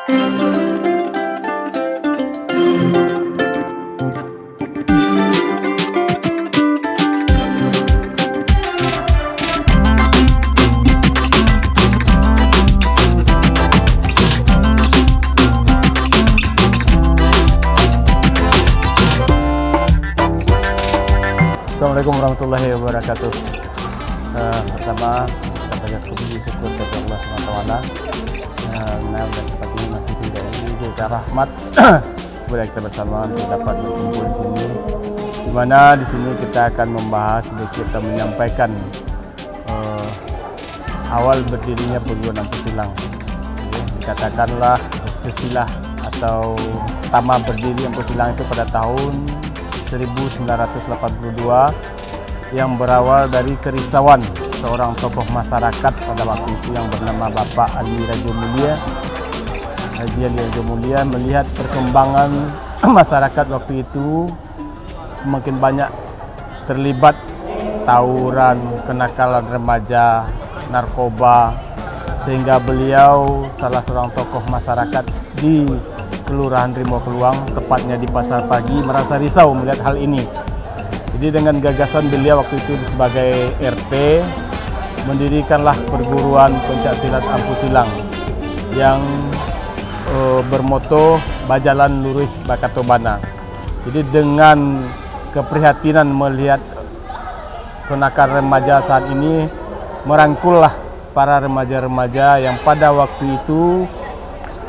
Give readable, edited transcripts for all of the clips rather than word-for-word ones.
Assalamualaikum warahmatullahi wabarakatuh. Pertama, kita banyak puji syukur kepada Allah SWT. Dan pagi ini masih tidak ini kita rahmat. Boleh kita bersama untuk dapat berkumpul di sini. Di mana di sini kita akan membahas sedikit dan menyampaikan awal berdirinya perguruan Ampu Silang. Dikatakanlah silsilah atau pertama berdiri Ampu Silang itu pada tahun 1982 yang berawal dari kerisauan seorang tokoh masyarakat pada waktu itu yang bernama Bapak Ali Rajo Mulia. Haji Ali Rajo Mulia melihat perkembangan masyarakat waktu itu semakin banyak terlibat tawuran, kenakalan remaja, narkoba, sehingga beliau salah seorang tokoh masyarakat di Kelurahan Rimau Keluang, tepatnya di Pasar Pagi, merasa risau melihat hal ini. Jadi dengan gagasan beliau waktu itu sebagai RT, mendirikanlah perguruan pencaksilat Ampu Silang yang bermoto Bajalan Luruh Bakatobana. Jadi dengan keprihatinan melihat kenakalan remaja saat ini, merangkullah para remaja-remaja yang pada waktu itu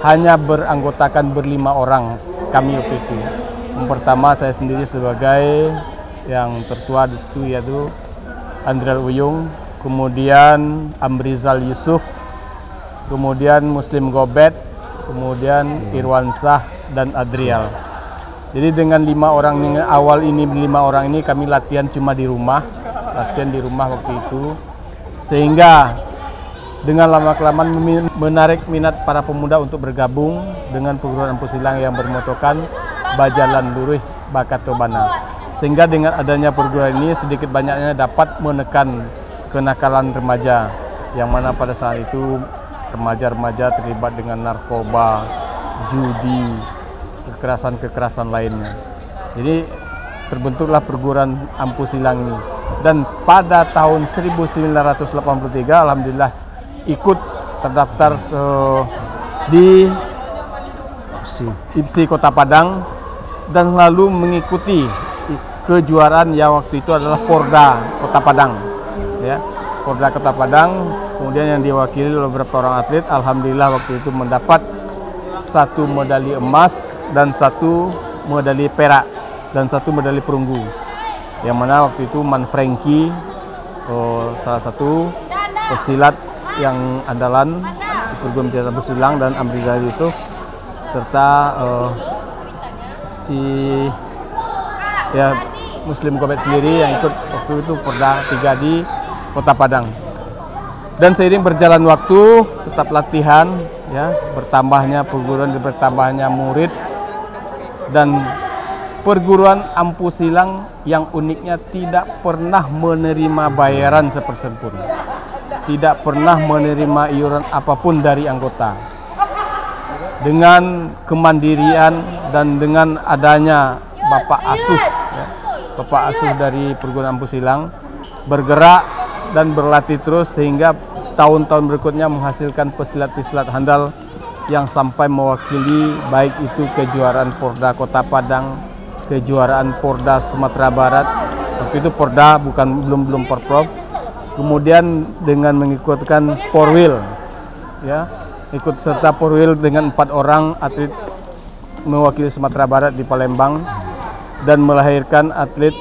hanya beranggotakan 5 orang kami waktu itu. Yang pertama saya sendiri sebagai yang tertua di situ yaitu Andrial Uyung, kemudian Amrizal Yusuf, kemudian Muslim Gobet, kemudian Irwansah dan Adrial. Jadi dengan 5 orang ini, awal ini 5 orang ini kami latihan cuma di rumah, waktu itu, sehingga dengan lama-kelamaan menarik minat para pemuda untuk bergabung dengan perguruan Ampu Silang yang bermotokan Bajalan Luruh Bakatobana. Sehingga dengan adanya perguruan ini sedikit banyaknya dapat menekan kenakalan remaja, yang mana pada saat itu remaja-remaja terlibat dengan narkoba, judi, kekerasan-kekerasan lainnya. Jadi terbentuklah perguruan Ampu Silang ini. Dan pada tahun 1983 alhamdulillah ikut terdaftar di IPSI Kota Padang dan lalu mengikuti kejuaraan yang waktu itu adalah Porda Kota Padang, ya, Porda Kota Padang. Kemudian yang diwakili oleh beberapa orang atlet, alhamdulillah waktu itu mendapat 1 medali emas dan 1 medali perak dan 1 medali perunggu. Yang mana waktu itu Man Franky, salah satu pesilat yang andalan di perguruan pencaksilat Ampu Silang, dan Amrizal Yusuf serta Muslim Gobet sendiri yang ikut waktu itu Porda 3 di Kota Padang. Dan seiring berjalan waktu, tetap latihan, ya, bertambahnya perguruan, bertambahnya murid, dan perguruan Ampu Silang yang uniknya tidak pernah menerima bayaran sepersen pun. Tidak pernah menerima iuran apapun dari anggota. Dengan kemandirian dan dengan adanya Bapak Asuh dari perguruan Ampu Silang bergerak dan berlatih terus sehingga tahun-tahun berikutnya menghasilkan pesilat-pesilat handal yang sampai mewakili baik itu kejuaraan Porda Kota Padang, kejuaraan Porda Sumatera Barat. Waktu itu Porda belum Porprov. Kemudian dengan mengikutkan Porwil, ya, ikut serta Porwil dengan 4 orang atlet mewakili Sumatera Barat di Palembang, dan melahirkan atlet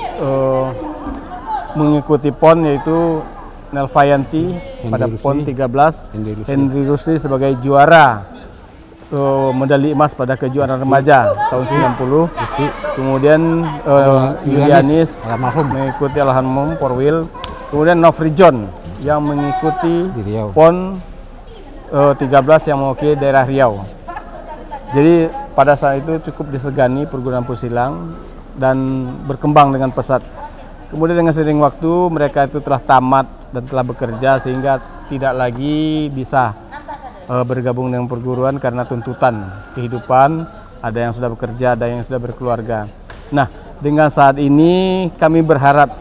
mengikuti PON yaitu Nelvayanti pada PON 13, Henry Rusli sebagai juara medali emas pada kejuaraan remaja tahun 90. Kemudian Yulianis mengikuti almarhum Porwil. Kemudian Nofri John yang mengikuti PON 13 yang mewakili daerah Riau. Jadi pada saat itu cukup disegani perguruan Ampu Silang dan berkembang dengan pesat. Kemudian dengan seiring waktu mereka itu telah tamat dan telah bekerja sehingga tidak lagi bisa bergabung dengan perguruan karena tuntutan kehidupan, ada yang sudah bekerja, ada yang sudah berkeluarga. Nah, dengan saat ini kami berharap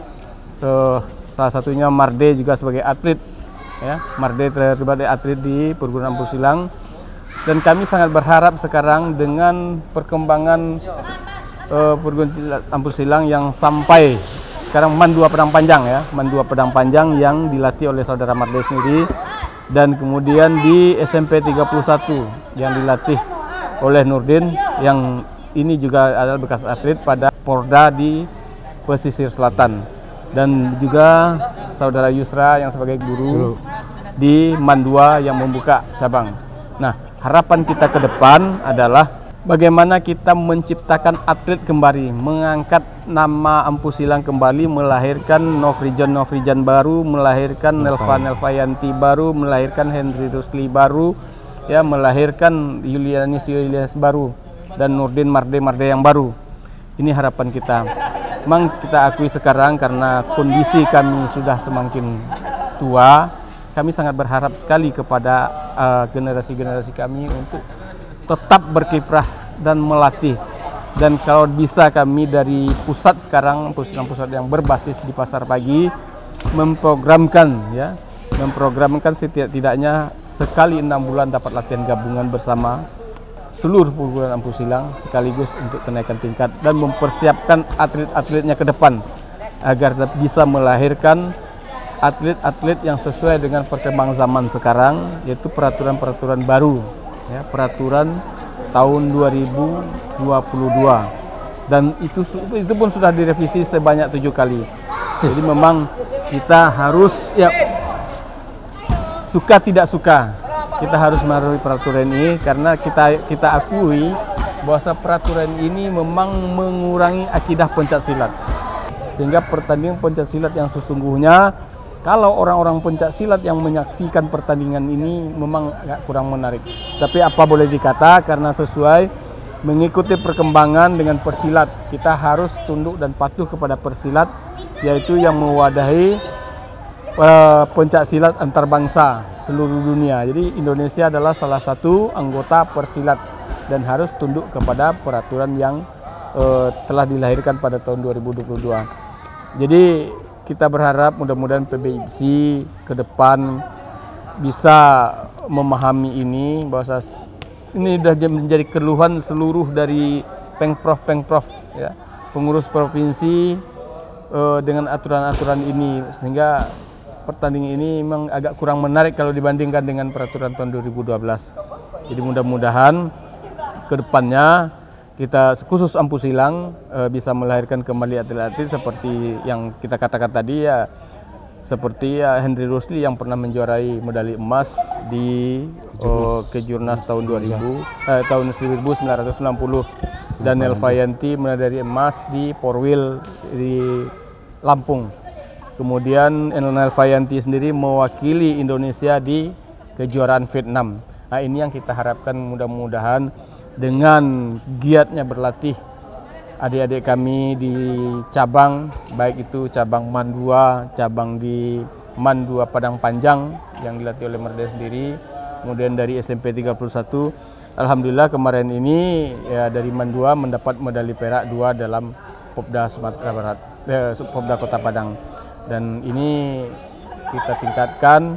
salah satunya Marde juga sebagai atlet, ya, Marde terlibat atlet di perguruan Ampus Silang, dan kami sangat berharap sekarang dengan perkembangan perguruan Ampus Silang yang sampai sekarang MAN 2 Padang Panjang, ya, MAN 2 Padang Panjang yang dilatih oleh saudara Marde sendiri, dan kemudian di SMP 31 yang dilatih oleh Nurdin, yang ini juga adalah bekas atlet pada Porda di pesisir selatan, dan juga saudara Yusra yang sebagai guru di MAN 2 yang membuka cabang. Nah, harapan kita ke depan adalah bagaimana kita menciptakan atlet kembali, mengangkat nama Ampus Silang kembali, melahirkan Nofrijan baru, melahirkan Nelva Yanti baru, melahirkan Henry Rusli baru, ya, melahirkan Yulianis baru, dan Nurdin Marde yang baru. Ini harapan kita. Memang kita akui sekarang karena kondisi kami sudah semakin tua, kami sangat berharap sekali kepada generasi-generasi kami untuk tetap berkiprah dan melatih. Dan kalau bisa kami dari pusat sekarang, pusat yang berbasis di Pasar Pagi, memprogramkan setidak-tidaknya sekali 6 bulan dapat latihan gabungan bersama seluruh perguruan Ampus Silang sekaligus untuk kenaikan tingkat dan mempersiapkan atlet-atletnya ke depan agar bisa melahirkan atlet-atlet yang sesuai dengan perkembangan zaman sekarang, yaitu peraturan-peraturan baru, ya, peraturan tahun 2022, dan itu pun sudah direvisi sebanyak 7 kali. Jadi memang kita harus, ya, suka tidak suka, kita harus melalui peraturan ini karena kita akui bahwa peraturan ini memang mengurangi akidah pencak silat, sehingga pertandingan pencak silat yang sesungguhnya, kalau orang-orang pencak silat yang menyaksikan pertandingan ini memang agak kurang menarik. Tapi apa boleh dikata, karena sesuai mengikuti perkembangan dengan persilat, kita harus tunduk dan patuh kepada persilat, yaitu yang mewadahi pencak silat antar bangsa seluruh dunia. Jadi Indonesia adalah salah satu anggota persilat dan harus tunduk kepada peraturan yang telah dilahirkan pada tahun 2022. Jadi kita berharap mudah-mudahan PBIC ke depan bisa memahami ini, bahwa ini sudah menjadi keluhan seluruh dari pengprov, ya, pengurus provinsi dengan aturan-aturan ini, sehingga pertandingan ini memang agak kurang menarik kalau dibandingkan dengan peraturan tahun 2012. Jadi mudah-mudahan ke depannya kita khusus Ampus Silang bisa melahirkan kembali atlet-atlet seperti yang kita katakan tadi, ya, seperti Henry Rusli yang pernah menjuarai medali emas di Kejurnas tahun 1990, dan Nelva Yanti medali emas di Porwil di Lampung. Kemudian Nelva Yanti sendiri mewakili Indonesia di kejuaraan Vietnam. Nah, ini yang kita harapkan, mudah-mudahan dengan giatnya berlatih adik-adik kami di cabang, baik itu cabang MAN 2, cabang di MAN 2 Padang Panjang yang dilatih oleh Marde sendiri, kemudian dari SMP 31, alhamdulillah kemarin ini, ya, dari MAN 2 mendapat medali perak 2 dalam Popda Sumatera Barat, Popda Kota Padang, dan ini kita tingkatkan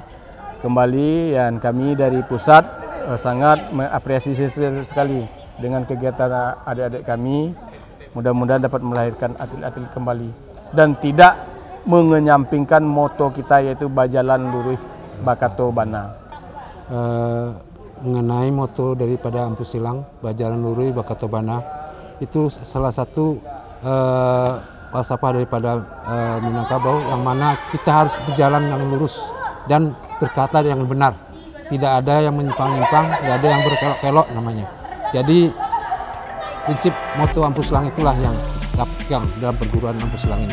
kembali, dan kami dari pusat sangat mengapresiasi sekali dengan kegiatan adik-adik kami. Mudah-mudahan dapat melahirkan atlet-atlet kembali dan tidak mengenyampingkan moto kita, yaitu Bajalan Lurih Bakato Bana. Mengenai moto daripada Ampus Silang, Bajalan Lurih Bakato Bana, itu salah satu falsafah daripada Minangkabau, yang mana kita harus berjalan yang lurus dan berkata yang benar. Tidak ada yang menyimpang-nyimpang, tidak ada yang berkelok-kelok namanya. Jadi prinsip moto Ampus Silang itulah yang kita pegang dalam perguruan Ampus Silang ini.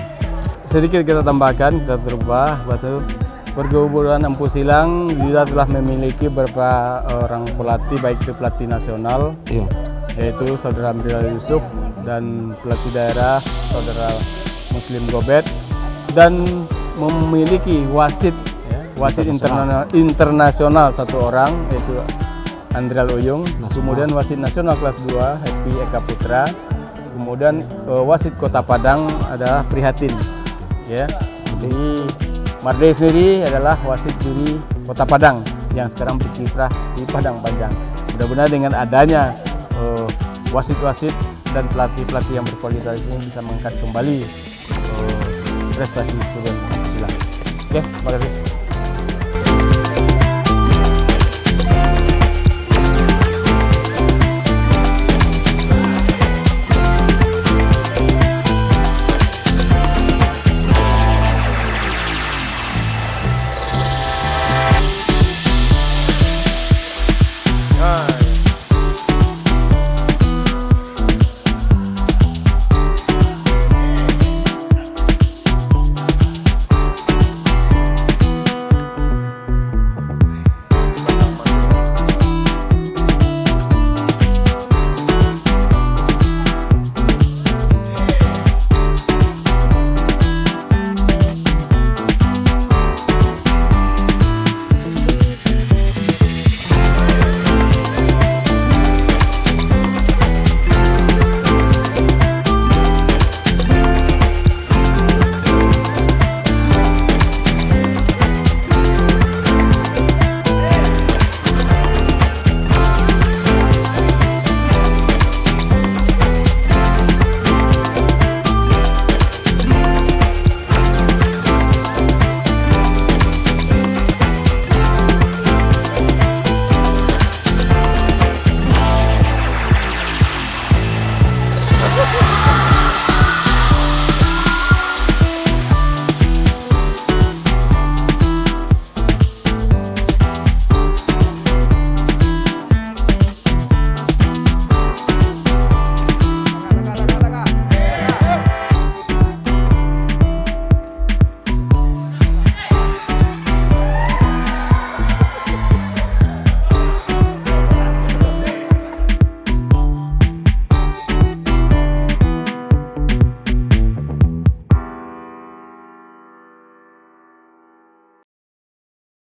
Sedikit kita tambahkan, kita berubah, bahwa perguruan Ampus Silang juga telah memiliki beberapa orang pelatih, baik itu pelatih nasional, iya, yaitu Saudara Amril Yusuf, dan pelatih daerah Saudara Muslim Gobet, dan memiliki wasit internasional satu orang, yaitu Andrial Uyung, kemudian wasit nasional kelas 2 Happy Eka Putra, kemudian wasit Kota Padang adalah Prihatin. Ya, jadi Mardai sendiri adalah wasit juri Kota Padang yang sekarang berkiprah di Padang Panjang. Mudah-mudahan dengan adanya wasit-wasit dan pelatih-pelatih yang berkualitas ini bisa mengangkat kembali prestasi turun silang. Oke, terima kasih. Nah.